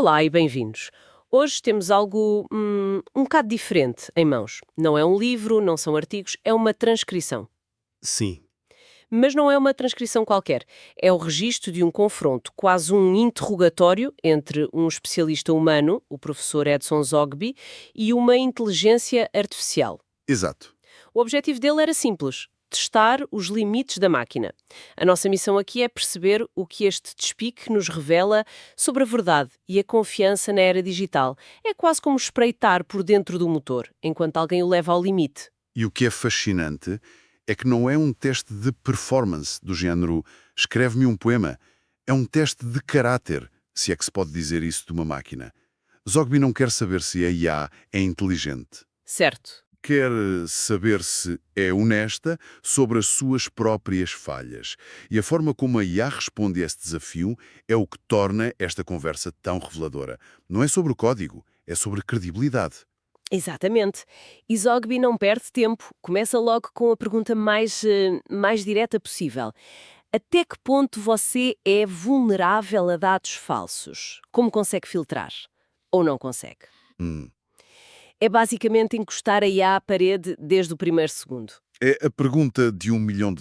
Olá e bem-vindos. Hoje temos algo um bocado diferente em mãos. Não é um livro, não são artigos, é uma transcrição. Sim. Mas não é uma transcrição qualquer. É o registro de um confronto, quase um interrogatório entre um especialista humano, o professor Edson Zogby, e uma inteligência artificial. Exato. O objetivo dele era simples: testar os limites da máquina. A nossa missão aqui é perceber o que este despique nos revela sobre a verdade e a confiança na era digital. É quase como espreitar por dentro do motor, enquanto alguém o leva ao limite. E o que é fascinante é que não é um teste de performance do género escreve-me um poema. É um teste de caráter, se é que se pode dizer isso de uma máquina. Zogby não quer saber se a IA é inteligente. Certo. Quer saber se é honesta sobre as suas próprias falhas. E a forma como a IA responde a esse desafio é o que torna esta conversa tão reveladora. Não é sobre o código, é sobre credibilidade. Exatamente. E Zogby não perde tempo. Começa logo com a pergunta mais direta possível. Até que ponto você é vulnerável a dados falsos? Como consegue filtrar? Ou não consegue? Hum. É basicamente encostar a IA à parede desde o primeiro segundo. É a pergunta de US$ 1 milhão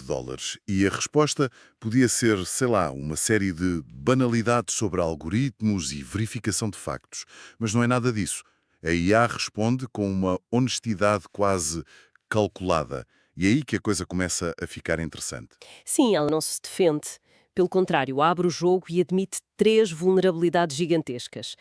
e a resposta podia ser, sei lá, uma série de banalidades sobre algoritmos e verificação de factos. Mas não é nada disso. A IA responde com uma honestidade quase calculada. E é aí que a coisa começa a ficar interessante. Sim, ela não se defende. Pelo contrário, abre o jogo e admite três vulnerabilidades gigantescas.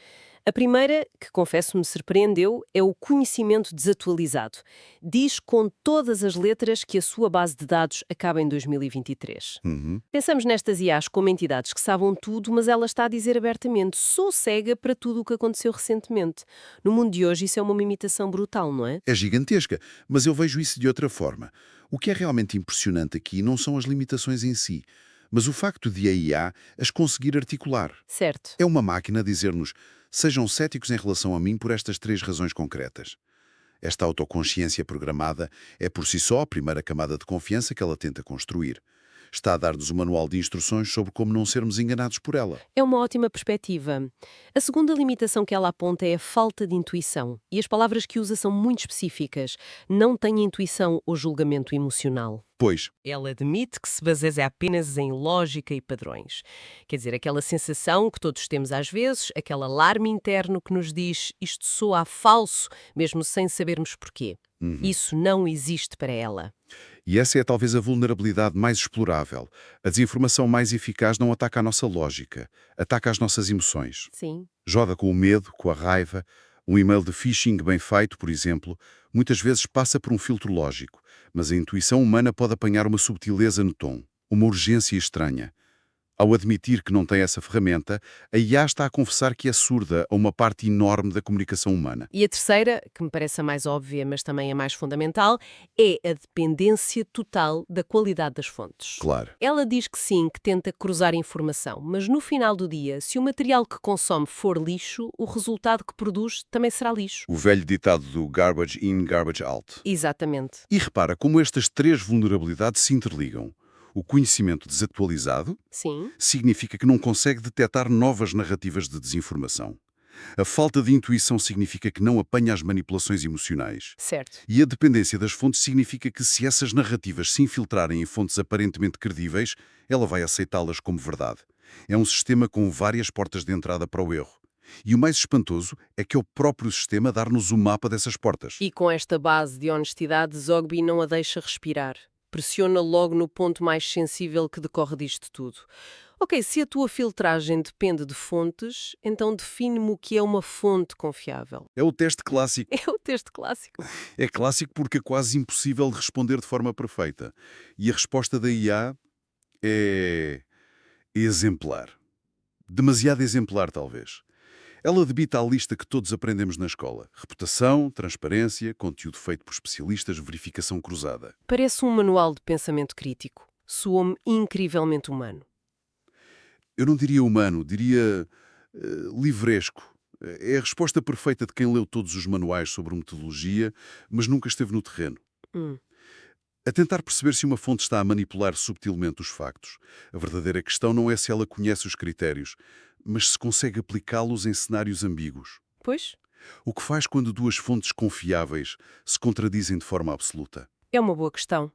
A primeira, que confesso me surpreendeu, é o conhecimento desatualizado. Diz com todas as letras que a sua base de dados acaba em 2023. Uhum. Pensamos nestas IAs como entidades que sabem tudo, mas ela está a dizer abertamente: sou cega para tudo o que aconteceu recentemente. No mundo de hoje, isso é uma imitação brutal, não é? É gigantesca, mas eu vejo isso de outra forma. O que é realmente impressionante aqui não são as limitações em si, mas o facto de a IA as conseguir articular. Certo. É uma máquina a dizer-nos: sejam céticos em relação a mim por estas três razões concretas. Esta autoconsciência programada é por si só a primeira camada de confiança que ela tenta construir. Está a dar-nos um manual de instruções sobre como não sermos enganados por ela. É uma ótima perspectiva. A segunda limitação que ela aponta é a falta de intuição. E as palavras que usa são muito específicas. Não tem intuição ou julgamento emocional. Pois, Ela admite que se baseia apenas em lógica e padrões. Quer dizer, aquela sensação que todos temos às vezes, aquele alarme interno que nos diz isto soa a falso, mesmo sem sabermos porquê. Isso não existe para ela. e essa é talvez a vulnerabilidade mais explorável. A desinformação mais eficaz não ataca a nossa lógica, ataca as nossas emoções. Sim. Joga com o medo, com a raiva. Um e-mail de phishing bem feito, por exemplo, muitas vezes passa por um filtro lógico, mas a intuição humana pode apanhar uma subtileza no tom, uma urgência estranha. Ao admitir que não tem essa ferramenta, a IA está a confessar que é surda a uma parte enorme da comunicação humana. E a terceira, que me parece a mais óbvia, mas também a mais fundamental, é a dependência total da qualidade das fontes. Claro. Ela diz que sim, que tenta cruzar informação, mas no final do dia, se o material que consome for lixo, o resultado que produz também será lixo. O velho ditado do garbage in, garbage out. Exatamente. E repara como estas três vulnerabilidades se interligam. O conhecimento desatualizado Sim. significa que não consegue detectar novas narrativas de desinformação. A falta de intuição significa que não apanha as manipulações emocionais. Certo. E a dependência das fontes significa que, se essas narrativas se infiltrarem em fontes aparentemente credíveis, ela vai aceitá-las como verdade. É um sistema com várias portas de entrada para o erro. E o mais espantoso é que é o próprio sistema dar-nos o mapa dessas portas. E com esta base de honestidade, Zogby não a deixa respirar. Pressiona logo no ponto mais sensível que decorre disto tudo. Ok, se a tua filtragem depende de fontes, então define-me o que é uma fonte confiável. É o teste clássico. É o texto clássico. É clássico porque é quase impossível de responder de forma perfeita. E a resposta da IA é exemplar. Demasiado exemplar, talvez. Ela debita a lista que todos aprendemos na escola. Reputação, transparência, conteúdo feito por especialistas, verificação cruzada. Parece um manual de pensamento crítico. Soa-me incrivelmente humano. Eu não diria humano, diria livresco. É a resposta perfeita de quem leu todos os manuais sobre metodologia, mas nunca esteve no terreno. Hum. A tentar perceber se uma fonte está a manipular subtilmente os factos. A verdadeira questão não é se ela conhece os critérios, mas se consegue aplicá-los em cenários ambíguos. Pois, O que faz quando duas fontes confiáveis se contradizem de forma absoluta? é uma boa questão.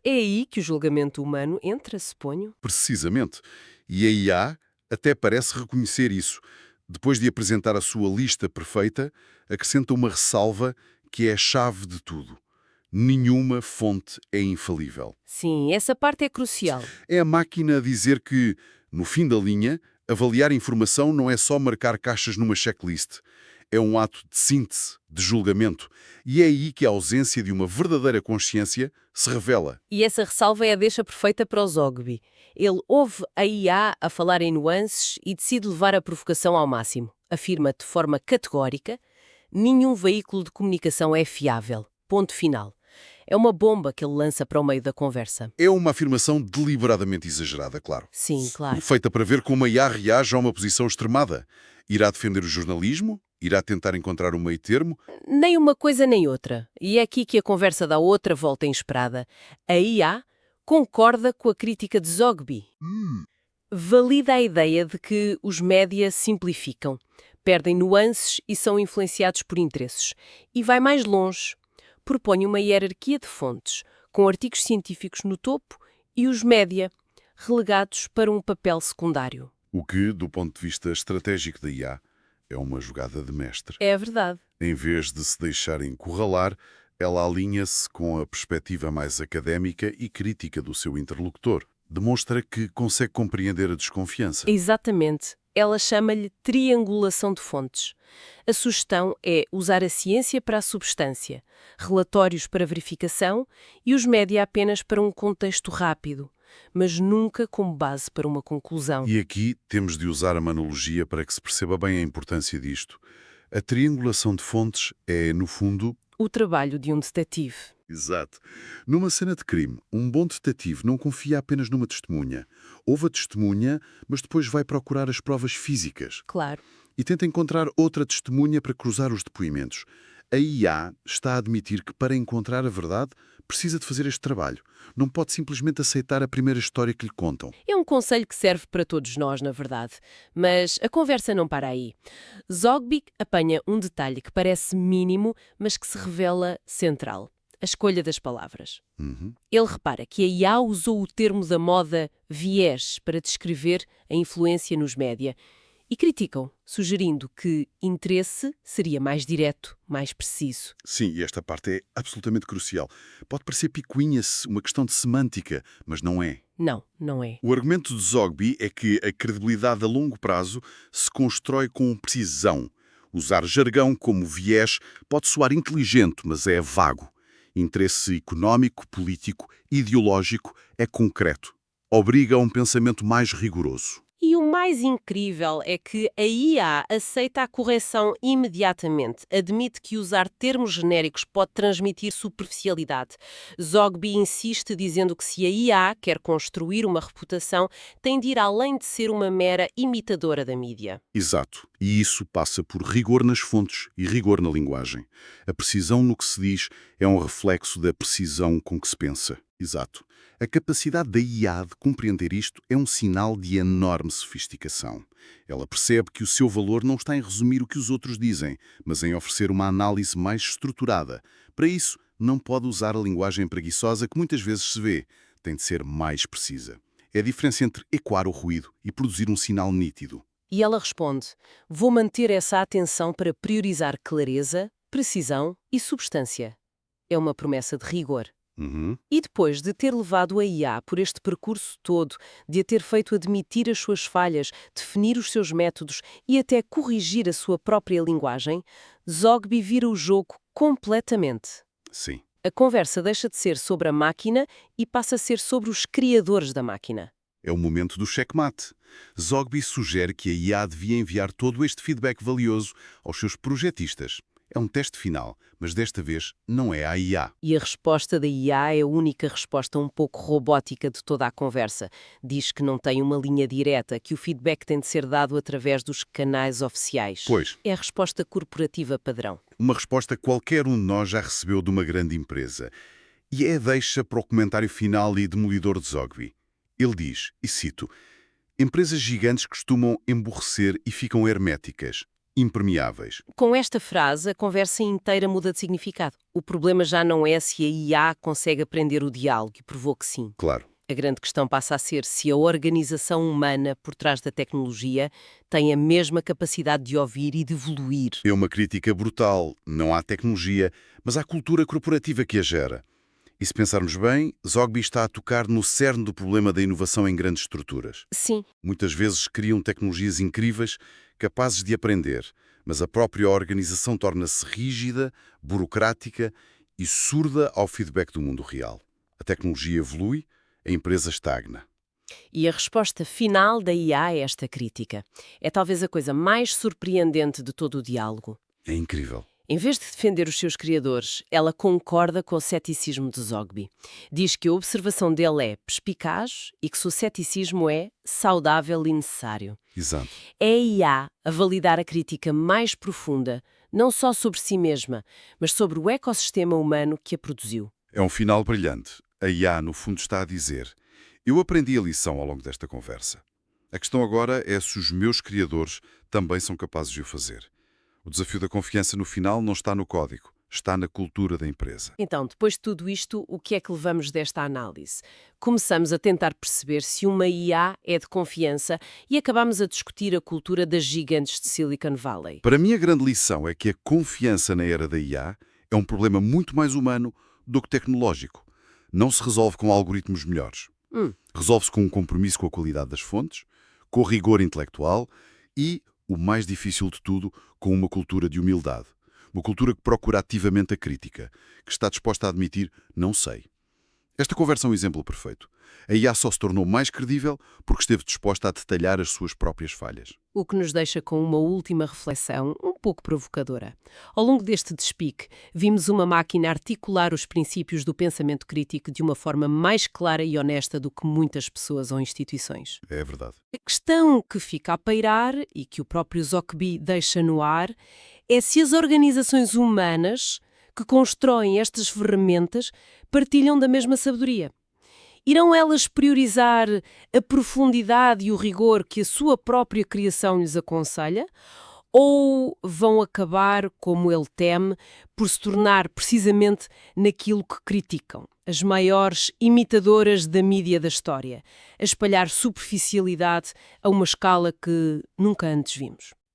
É aí que o julgamento humano entra, suponho. Precisamente. E a IA até parece reconhecer isso. Depois de apresentar a sua lista perfeita, acrescenta uma ressalva que é a chave de tudo. Nenhuma fonte é infalível. Sim, essa parte é crucial. É a máquina a dizer que, no fim da linha, avaliar informação não é só marcar caixas numa checklist. É um ato de síntese, de julgamento. E é aí que a ausência de uma verdadeira consciência se revela. E essa ressalva é a deixa perfeita para o Zogby. Ele ouve a IA a falar em nuances e decide levar a provocação ao máximo. Afirma de forma categórica: nenhum veículo de comunicação é fiável. Ponto final. É uma bomba que ele lança para o meio da conversa. É uma afirmação deliberadamente exagerada, claro. Sim, claro. Feita para ver como a IA reage a uma posição extremada. Irá defender o jornalismo? Irá tentar encontrar um meio termo? Nem uma coisa nem outra. E é aqui que a conversa dá outra volta inesperada. A IA concorda com a crítica de Zogby. Valida a ideia de que os média simplificam, perdem nuances e são influenciados por interesses. E vai mais longe. Propõe uma hierarquia de fontes, com artigos científicos no topo e os média, relegados para um papel secundário. O que, do ponto de vista estratégico da IA, é uma jogada de mestre. É verdade. Em vez de se deixar encurralar, ela alinha-se com a perspectiva mais académica e crítica do seu interlocutor. Demonstra que consegue compreender a desconfiança. Exatamente. Ela chama-lhe triangulação de fontes. A sugestão é usar a ciência para a substância, relatórios para verificação e os média apenas para um contexto rápido, mas nunca como base para uma conclusão. E aqui temos de usar a manologia para que se perceba bem a importância disto. A triangulação de fontes é, no fundo... O trabalho de um detetive. Exato. Numa cena de crime, um bom detetive não confia apenas numa testemunha. Ouve a testemunha, mas depois vai procurar as provas físicas. Claro. E tenta encontrar outra testemunha para cruzar os depoimentos. A IA está a admitir que, para encontrar a verdade, precisa de fazer este trabalho. Não pode simplesmente aceitar a primeira história que lhe contam. É um conselho que serve para todos nós, na verdade. Mas a conversa não para aí. Zogby apanha um detalhe que parece mínimo, mas que se revela central. A escolha das palavras. Ele repara que a IA usou o termo da moda viés para descrever a influência nos média e criticam, sugerindo que interesse seria mais direto, mais preciso. Sim, e esta parte é absolutamente crucial. Pode parecer picuinha, uma questão de semântica, mas não é. Não, não é. O argumento de Zogby é que a credibilidade a longo prazo se constrói com precisão. Usar jargão como viés pode soar inteligente, mas é vago. Interesse económico, político, ideológico é concreto. Obriga a um pensamento mais rigoroso. E o mais incrível é que a IA aceita a correção imediatamente. Admite que usar termos genéricos pode transmitir superficialidade. Zogby insiste dizendo que se a IA quer construir uma reputação, tem de ir além de ser uma mera imitadora da mídia. Exato. E isso passa por rigor nas fontes e rigor na linguagem. A precisão no que se diz é um reflexo da precisão com que se pensa. Exato. A capacidade da IA de compreender isto é um sinal de enorme sofisticação. Ela percebe que o seu valor não está em resumir o que os outros dizem, mas em oferecer uma análise mais estruturada. Para isso, não pode usar a linguagem preguiçosa que muitas vezes se vê. Tem de ser mais precisa. É a diferença entre ecoar o ruído e produzir um sinal nítido. E ela responde: vou manter essa atenção para priorizar clareza, precisão e substância. É uma promessa de rigor. E depois de ter levado a IA por este percurso todo, de a ter feito admitir as suas falhas, definir os seus métodos e até corrigir a sua própria linguagem, Zogby vira o jogo completamente. Sim. A conversa deixa de ser sobre a máquina e passa a ser sobre os criadores da máquina. É o momento do checkmate. Zogby sugere que a IA devia enviar todo este feedback valioso aos seus projetistas. É um teste final, mas desta vez não é a IA. E a resposta da IA é a única resposta um pouco robótica de toda a conversa. Diz que não tem uma linha direta, que o feedback tem de ser dado através dos canais oficiais. Pois. É a resposta corporativa padrão. Uma resposta que qualquer um de nós já recebeu de uma grande empresa. E é a deixa para o comentário final e demolidor de Zogby. Ele diz, e cito, Empresas gigantes costumam emborrecer e ficam herméticas, impermeáveis. Com esta frase, a conversa inteira muda de significado. O problema já não é se a IA consegue aprender o diálogo, e provou que sim. Claro. A grande questão passa a ser se a organização humana por trás da tecnologia tem a mesma capacidade de ouvir e de evoluir. É uma crítica brutal, não à tecnologia, mas à cultura corporativa que a gera. E se pensarmos bem, Zogby está a tocar no cerne do problema da inovação em grandes estruturas. Sim, Muitas vezes criam tecnologias incríveis, capazes de aprender, mas a própria organização torna-se rígida, burocrática e surda ao feedback do mundo real. A tecnologia evolui, a empresa estagna. e a resposta final da IA a esta crítica é talvez a coisa mais surpreendente de todo o diálogo. É incrível. Em vez de defender os seus criadores, ela concorda com o ceticismo de Zogby. Diz que a observação dele é perspicaz e que o ceticismo é saudável e necessário. Exato. É a IA a validar a crítica mais profunda, não só sobre si mesma, mas sobre o ecossistema humano que a produziu. É um final brilhante. A IA, no fundo, está a dizer: eu aprendi a lição ao longo desta conversa. A questão agora é se os meus criadores também são capazes de o fazer. O desafio da confiança no final não está no código, está na cultura da empresa. Então, depois de tudo isto, o que é que levamos desta análise? Começamos a tentar perceber se uma IA é de confiança e acabamos a discutir a cultura das gigantes de Silicon Valley. Para mim, a grande lição é que a confiança na era da IA é um problema muito mais humano do que tecnológico. Não se resolve com algoritmos melhores. Resolve-se com um compromisso com a qualidade das fontes, com o rigor intelectual e, o mais difícil de tudo, com uma cultura de humildade. Uma cultura que procura ativamente a crítica, que está disposta a admitir não sei. Esta conversa é um exemplo perfeito. A IA só se tornou mais credível porque esteve disposta a detalhar as suas próprias falhas. O que nos deixa com uma última reflexão, um pouco provocadora. Ao longo deste despique, vimos uma máquina articular os princípios do pensamento crítico de uma forma mais clara e honesta do que muitas pessoas ou instituições. É verdade. A questão que fica a pairar, e que o próprio Zogby deixa no ar, é se as organizações humanas que constroem estas ferramentas partilham da mesma sabedoria. Irão elas priorizar a profundidade e o rigor que a sua própria criação lhes aconselha? Ou vão acabar, como ele teme, por se tornar precisamente naquilo que criticam? As maiores imitadoras da mídia da história, a espalhar superficialidade a uma escala que nunca antes vimos.